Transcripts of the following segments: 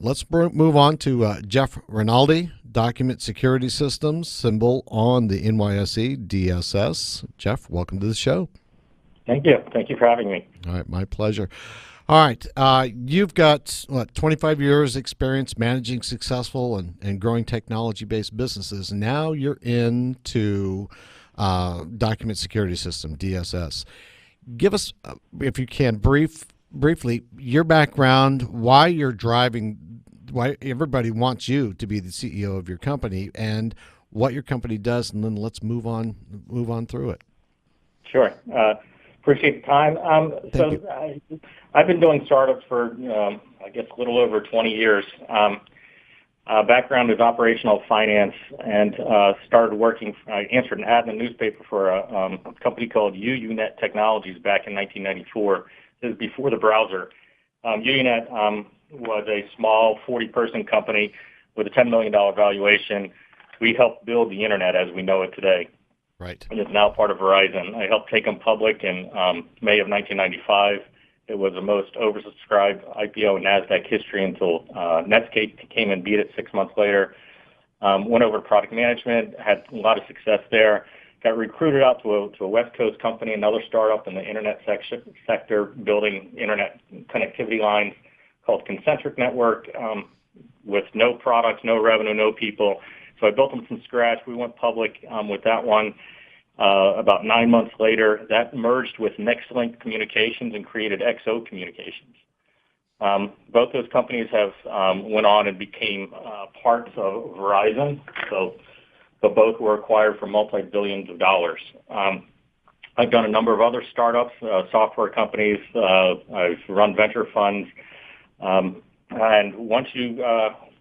Let's move on to Jeff Rinaldi, Document Security Systems, symbol on the NYSE DSS. Jeff, welcome to the show. Thank you. Thank you for having me. All right, my pleasure. All right, you've got 25 years experience managing successful and growing technology-based businesses. Now you're into Document Security System (DSS). Give us, if you can, briefly your background, why you're driving, why everybody wants you to be the CEO of your company, and what your company does, and then let's move on through it. Sure. Appreciate the time. I've been doing startups for, I guess, a little over 20 years. Background is operational finance, and started working. I answered an ad in the newspaper for a company called UUNet Technologies back in 1994. This is before the browser. UUNet was a small 40-person company with a $10 million valuation. We helped build the internet as we know it today. Right. And it's now part of Verizon. I helped take them public in May of 1995. It was the most oversubscribed IPO in NASDAQ history until Netscape came and beat it 6 months later. Went over to product management, had a lot of success there. Got recruited out to a West Coast company, another startup in the internet sector, building internet connectivity lines called Concentric Network, with no products, no revenue, no people. So I built them from scratch. We went public with that one. About 9 months later, that merged with NextLink Communications and created XO Communications. Both those companies have went on and became parts of Verizon. So both were acquired for multi-billions of dollars. I've done a number of other startups, software companies. I've run venture funds. And once you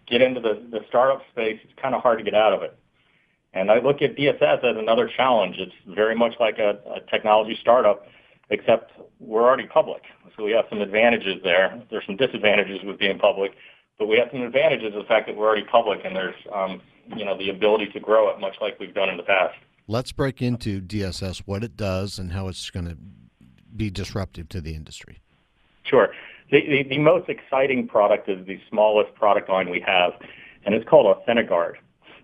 get into the startup space, it's kind of hard to get out of it. And I look at DSS as another challenge. It's very much like a technology startup, except we're already public. So we have some advantages there. There's some disadvantages with being public, but we have some advantages of the fact that we're already public, and there's the ability to grow it much like we've done in the past. Let's break into DSS, what it does and how it's going to be disruptive to the industry. Sure. The most exciting product is the smallest product line we have, and it's called AuthentiGuard.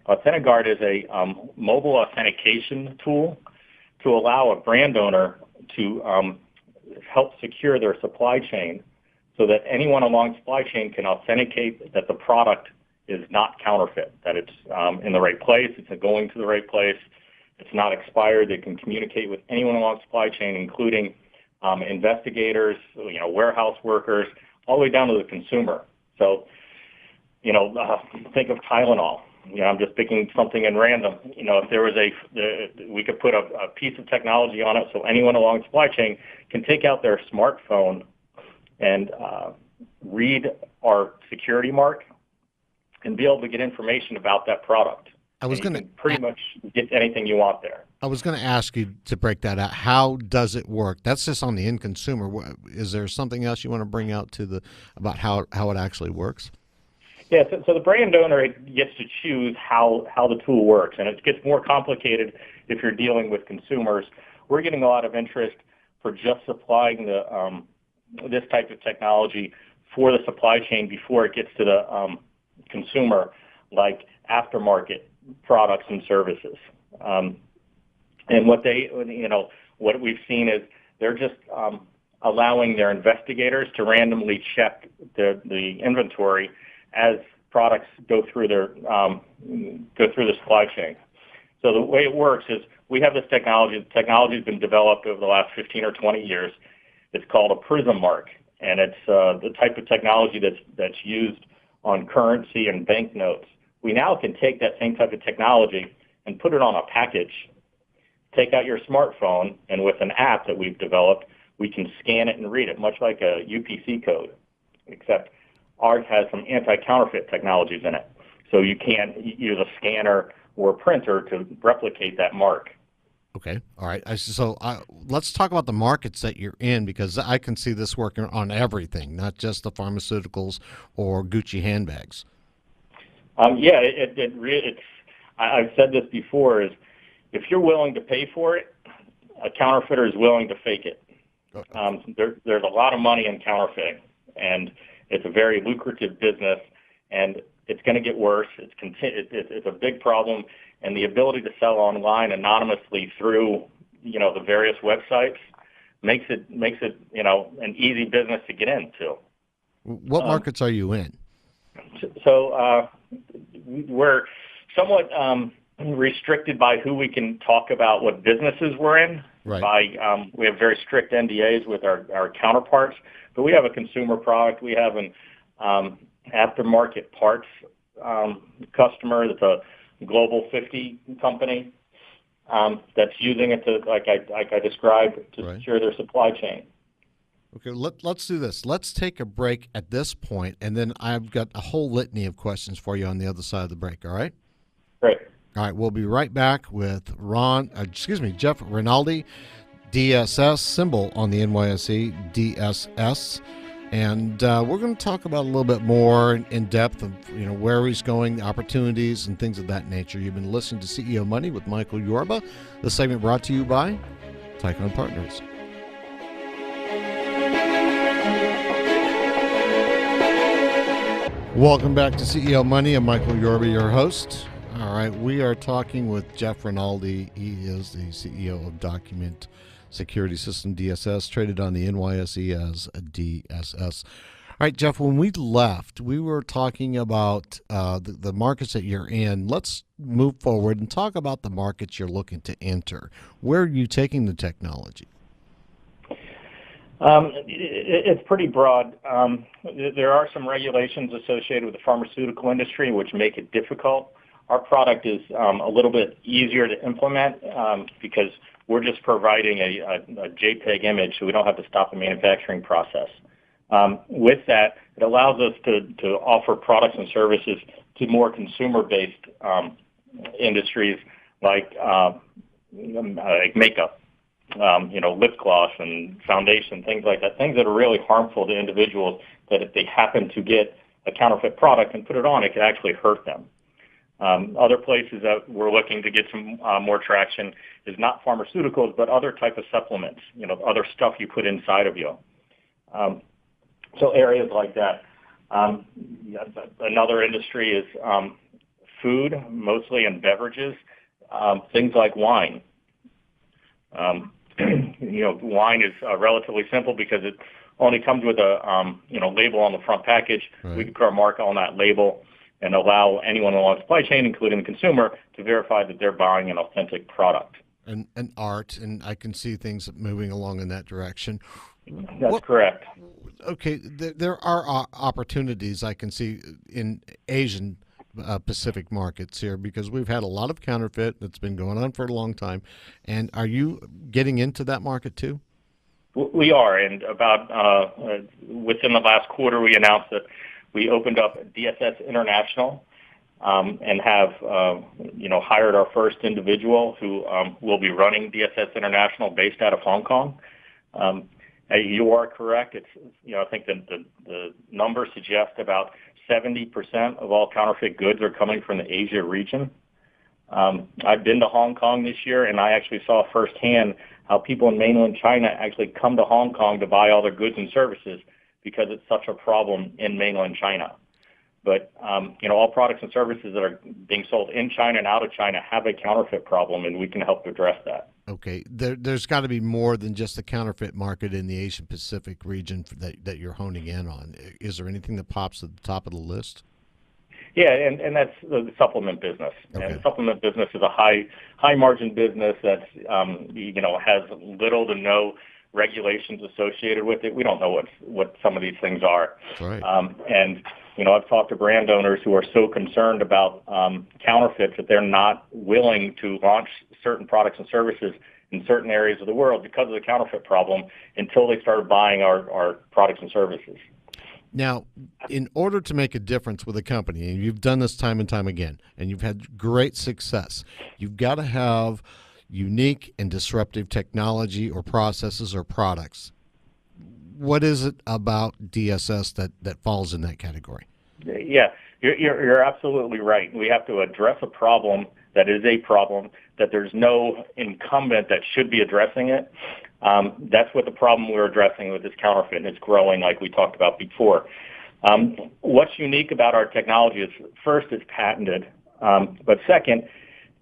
AuthentiGuard is a mobile authentication tool to allow a brand owner to help secure their supply chain so that anyone along the supply chain can authenticate that the product is not counterfeit, that it's in the right place, it's going to the right place, it's not expired. They can communicate with anyone along the supply chain, including investigators, warehouse workers, all the way down to the consumer. So, think of Tylenol. I'm just picking something in random. If there was we could put a piece of technology on it so anyone along the supply chain can take out their smartphone and read our security mark and be able to get information about that product. I was going to pretty much get anything you want there. I was going to ask you to break that out. How does it work? That's just on the end consumer. Is there something else you want to bring out about how it actually works? Yeah, so the brand owner gets to choose how the tool works, and it gets more complicated if you're dealing with consumers. We're getting a lot of interest for just supplying this type of technology for the supply chain before it gets to the consumer, like aftermarket products and services. And what we've seen is they're just allowing their investigators to randomly check the inventory as products go through the supply chain. So the way it works is we have this technology. The technology has been developed over the last 15 or 20 years. It's called a prism mark, and it's the type of technology that's used on currency and banknotes. We now can take that same type of technology and put it on a package. Take out your smartphone, and with an app that we've developed, we can scan it and read it, much like a UPC code, except ours has some anti-counterfeit technologies in it. So you can't use a scanner or a printer to replicate that mark. Okay. All right. So let's talk about the markets that you're in, because I can see this working on everything, not just the pharmaceuticals or Gucci handbags. I've said this before, is if you're willing to pay for it, a counterfeiter is willing to fake it. There's a lot of money in counterfeiting, and it's a very lucrative business. and it's going to get worse. It's a big problem, and the ability to sell online anonymously through, the various websites makes it, an easy business to get into. What markets are you in? So we're somewhat restricted by who we can talk about what businesses we're in. Right. We have very strict NDAs with our counterparts, but we have a consumer product. We have an aftermarket parts customer that's a global 50 company that's using it to, like I described, to secure their supply chain. Okay, let's do this. Let's take a break at this point, and then I've got a whole litany of questions for you on the other side of the break, all right? Great. All right, we'll be right back with Jeff Ronaldi, DSS, symbol on the NYSE, DSS. And we're going to talk about a little bit more in depth of where he's going, the opportunities, and things of that nature. You've been listening to CEO Money with Michael Yorba. The segment brought to you by Tycon Partners. Welcome back to CEO Money. I'm Michael Yorba, your host. All right, we are talking with Jeff Ronaldi. He is the CEO of Document Security System, DSS, traded on the NYSE as a DSS. All right, Jeff, when we left, we were talking about the markets that you're in. Let's move forward and talk about the markets you're looking to enter. Where are you taking the technology? It's pretty broad. There are some regulations associated with the pharmaceutical industry which make it difficult. Our product is a little bit easier to implement because we're just providing a JPEG image, so we don't have to stop the manufacturing process. With that, it allows us to offer products and services to more consumer-based industries like makeup, lip gloss and foundation, things like that, things that are really harmful to individuals that if they happen to get a counterfeit product and put it on, it could actually hurt them. Other places that we're looking to get some more traction is not pharmaceuticals, but other type of supplements, other stuff you put inside of you. So areas like that. Another industry is food, mostly in beverages, things like wine. Wine is relatively simple because it only comes with a label on the front package. Right. We can put our mark on that label and allow anyone along the supply chain, including the consumer, to verify that they're buying an authentic product. And art, and I can see things moving along in that direction. That's correct. Okay, there are opportunities I can see in Asian Pacific markets here because we've had a lot of counterfeit that's been going on for a long time. And are you getting into that market too? We are, and about within the last quarter, we announced that we opened up DSS International and have hired our first individual who will be running DSS International based out of Hong Kong. You are correct. It's I think the numbers suggest about 70% of all counterfeit goods are coming from the Asia region. I've been to Hong Kong this year, and I actually saw firsthand how people in mainland China actually come to Hong Kong to buy all their goods and services because it's such a problem in mainland China. But, all products and services that are being sold in China and out of China have a counterfeit problem, and we can help to address that. Okay. There's got to be more than just the counterfeit market in the Asian Pacific region that you're honing in on. Is there anything that pops at the top of the list? Yeah, and that's the supplement business. Okay. And the supplement business is a high margin business that's has little to no regulations associated with it. We don't know what some of these things are. Right. I've talked to brand owners who are so concerned about counterfeits that they're not willing to launch certain products and services in certain areas of the world because of the counterfeit problem until they start buying our products and services. Now, in order to make a difference with a company, and you've done this time and time again, and you've had great success, you've got to have unique and disruptive technology or processes or products. What is it about DSS that falls in that category? Yeah, you're absolutely right. We have to address a problem that is a problem, that there's no incumbent that should be addressing it. That's what the problem we're addressing with this counterfeit, and it's growing like we talked about before. What's unique about our technology is, first, it's patented. But second,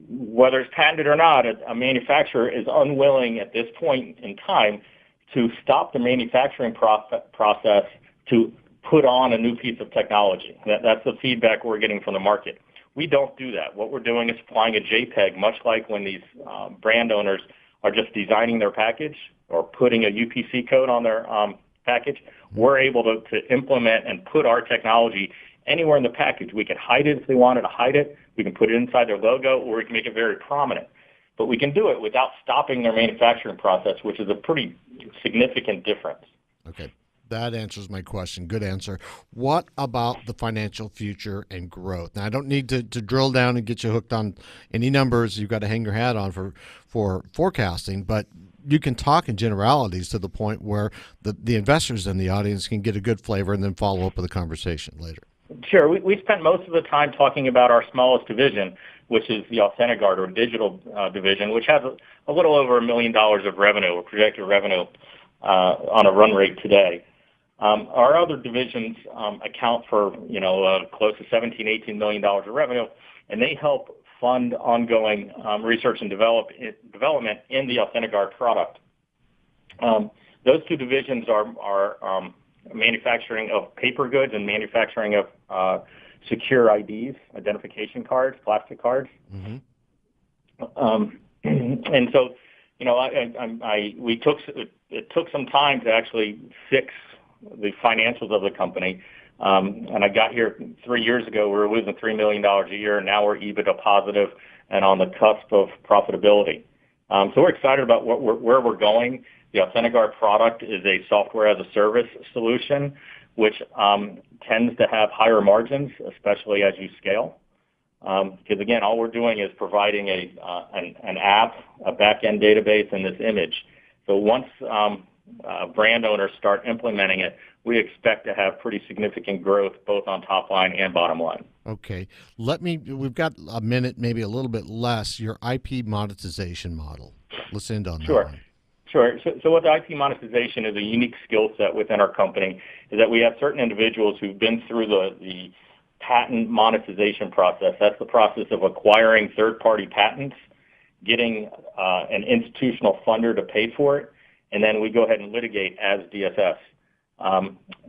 whether it's patented or not, a manufacturer is unwilling at this point in time to stop the manufacturing process to put on a new piece of technology. That's the feedback we're getting from the market. We don't do that. What we're doing is applying a JPEG, much like when these brand owners are just designing their package or putting a UPC code on their package. We're able to implement and put our technology anywhere in the package. We can hide it if they wanted to hide it. We can put it inside their logo, or we can make it very prominent. But we can do it without stopping their manufacturing process, which is a pretty significant difference. Okay. That answers my question. Good answer. What about the financial future and growth? Now, I don't need to drill down and get you hooked on any numbers you've got to hang your hat on for forecasting, but you can talk in generalities to the point where the investors in the audience can get a good flavor and then follow up with a conversation later. Sure. We spent most of the time talking about our smallest division, which is the AuthentiGuard or digital division, which has a little over $1 million of revenue or projected revenue on a run rate today. Our other divisions account for close to $17-18 million of revenue, and they help fund ongoing research and development in the AuthentiGuard product. Those two divisions are manufacturing of paper goods and manufacturing of secure IDs, identification cards, plastic cards. Mm-hmm. And so, it took some time to actually fix the financials of the company. And I got here 3 years ago. We were losing $3 million a year, and now we're EBITDA positive and on the cusp of profitability. So we're excited about where we're going. The AuthentiGuard product is a software as a service solution, which tends to have higher margins, especially as you scale. Because again, all we're doing is providing an app, a back-end database, and this image. So once brand owners start implementing it, we expect to have pretty significant growth both on top line and bottom line. Okay. We've got a minute, maybe a little bit less, your IP monetization model. Let's end on that one. Sure. So what the IP monetization is, a unique skill set within our company, is that we have certain individuals who've been through the patent monetization process. That's the process of acquiring third-party patents, getting an institutional funder to pay for it, and then we go ahead and litigate as DSS.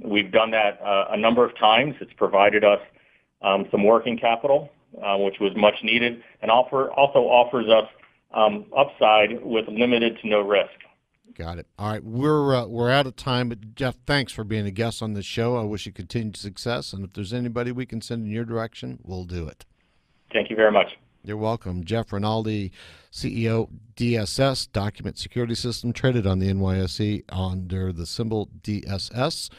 We've done that a number of times. It's provided us some working capital, which was much needed, and also offers us upside with limited to no risk. Got it. All right, we're out of time, but Jeff, thanks for being a guest on this show. I wish you continued success, and if there's anybody we can send in your direction, we'll do it. Thank you very much. You're welcome. Jeff Ronaldi, CEO, DSS, Document Security System, traded on the NYSE under the symbol DSS.